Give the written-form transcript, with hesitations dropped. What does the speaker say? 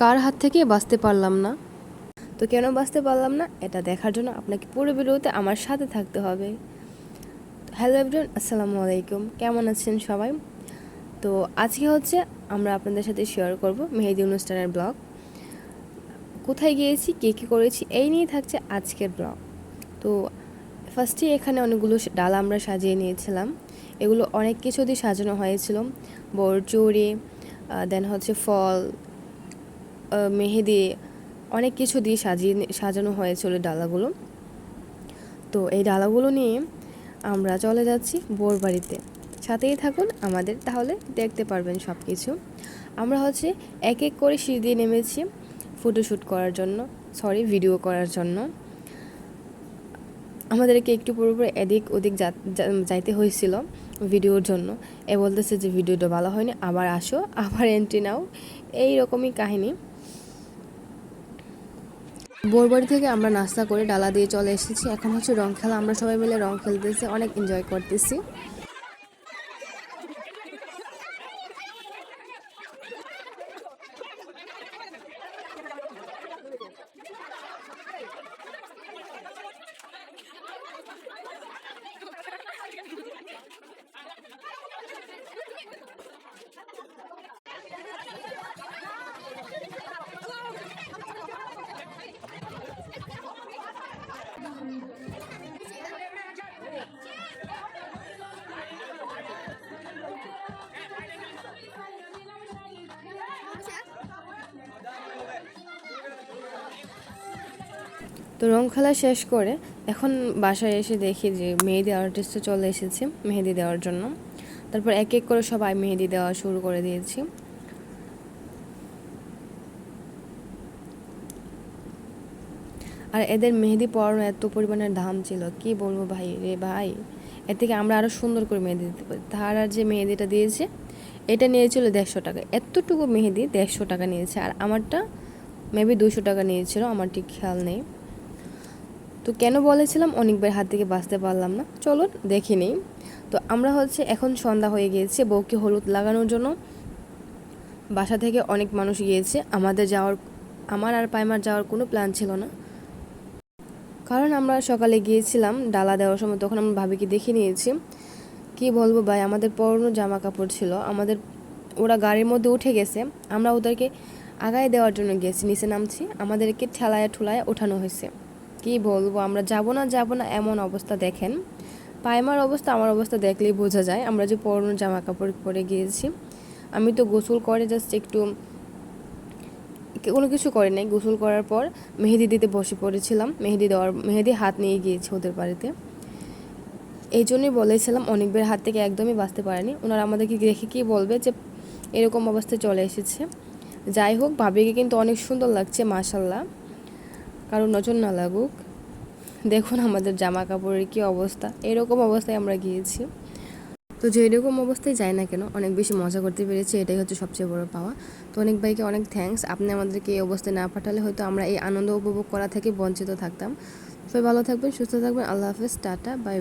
কার হাত থেকে বাঁচতে পারলাম না। তো কেন বাঁচতে পারলাম না এটা দেখার জন্য আপনাকে পুরো ভিডিওতে আমার সাথে থাকতে হবে। হ্যালো এভরিওয়ান, আসসালামু আলাইকুম। কেমন আছেন সবাই? তো আজকে হচ্ছে আমরা আপনাদের সাথে শেয়ার করব মেহেদি অনুষ্ঠানের ব্লগ। কোথায় গিয়েছি, কী করেছি, এই নিয়ে থাকছে আজকের ব্লগ। তো ফার্স্টে এখানে অনেকগুলো ডালা আমরা সাজিয়ে নিয়েছিলাম। এগুলো অনেক কিছু দিয়ে সাজানো হয়েছিল, বড়চুরি, দেন হচ্ছে ফল, মেহেদি, অনেক কিছু দিয়ে সাজানো হয়েছিল ডালাগুলো। তো এই ডালাগুলো নিয়ে আমরা চলে যাচ্ছি বোর বাড়িতে। সাথেই থাকুন আমাদের, তাহলে দেখতে পারবেন সব কিছু। আমরা হচ্ছে এক এক করে সিঁড়ি দিয়ে নেমেছি ফটোশ্যুট করার জন্য, ভিডিও করার জন্য। আমাদেরকে একটু পুরোপুরি এদিক ওদিক যাইতে হয়েছিল ভিডিওর জন্য। বলতেছে যে ভিডিওটা ভালো হয়নি, আবার আসো, আবার এন্ট্রি নাও, এই রকমই কাহিনী। বোরবাড়ি থেকে আমরা নাস্তা করে ডালা দিয়ে চলে এসেছি। এখন হচ্ছে রং খেলা, আমরা সবাই মিলে রং খেলতেছি, অনেক এনজয় করতেছি। তো রং খেলা শেষ করে এখন বাসায় এসে দেখি যে মেহেদি আর্টিস্টও চলে এসেছে মেহেদি দেওয়ার জন্য। তারপর এক এক করে সবাই মেহেদি দেওয়া শুরু করে দিয়েছি। আর এদের মেহেদি পরানো এত পরিমাণের দাম ছিল, কি বলবো ভাই রে ভাই। এর থেকে আমরা আরও সুন্দর করে মেহেদি দিতে পারি। তার আর যে মেহেদিটা দিয়েছে এটা নিয়েছিল 150 টাকা, এতটুকু মেহেদি 150 টাকা নিয়েছে। আর আমারটা মেবি 200 টাকা নিয়েছিল, আমার ঠিক খেয়াল নেই। তো কেন বলেছিলাম অনেকবার হাত থেকে বাঁচতে পারলাম না, চলুন দেখে নিই। তো আমরা হচ্ছে এখন সন্ধ্যা হয়ে গিয়েছে, বউকে হলুদ লাগানোর জন্য বাসা থেকে অনেক মানুষ গিয়েছে। আমার আর পাইমার যাওয়ার কোনো প্ল্যান ছিল না, কারণ আমরা সকালে গিয়েছিলাম ডালা দেওয়ার সময়, তখন আমরা ভাবিকে দেখে নিয়েছি। কি বলবো ভাই, আমাদের পরনো জামা কাপড় ছিল, ওরা গাড়ির মধ্যে উঠে গেছে, আমরা ওদেরকে আগায় দেওয়ার জন্য গেছি, নিচে নামছি, আমাদেরকে ঠেলায় ঠুলায় ওঠানো হয়েছে। কি বলবো, আমরা যাব না এমন অবস্থা। দেখেন পায়মার অবস্থা, আমার অবস্থা দেখলেই বোঝা যায় আমরা যে পরনো জামা কাপড় পরে গিয়েছি। আমি তো গোসল করে জাস্ট একটু, কোনো কিছু করে নাই। গোসল করার পর মেহেদি দিতে বসে পড়েছিলাম, মেহেদি হাত নিয়ে গিয়েছি ওদের বাড়িতে। এই জন্যই বলেছিলাম অনেকবার হাত থেকে একদমই বাঁচতে পারেনি। ওনারা আমাদেরকে দেখে কি বলবে যে এরকম অবস্থায় চলে এসেছে। যাই হোক, ভাবিকে কিন্তু অনেক সুন্দর লাগছে মাশাল্লাহ, কারণ নজর না লাগুক। দেখুন আমাদের জামা কাপড়ের কী অবস্থা, এরকম অবস্থায় আমরা গিয়েছি। তো যেরকম অবস্থায় যাই না কেন, অনেক বেশি মজা করতে পেরেছি, এটাই হচ্ছে সবচেয়ে বড় পাওয়া। তো অনেক ভাইকে অনেক থ্যাঙ্কস, আপনি আমাদেরকে এই অবস্থায় না পাঠালে হয়তো আমরা এই আনন্দ উপভোগ করা থেকে বঞ্চিত থাকতাম। সবাই ভালো থাকবেন, সুস্থ থাকবেন, আল্লাহ হাফেজ, টাটা, বাই।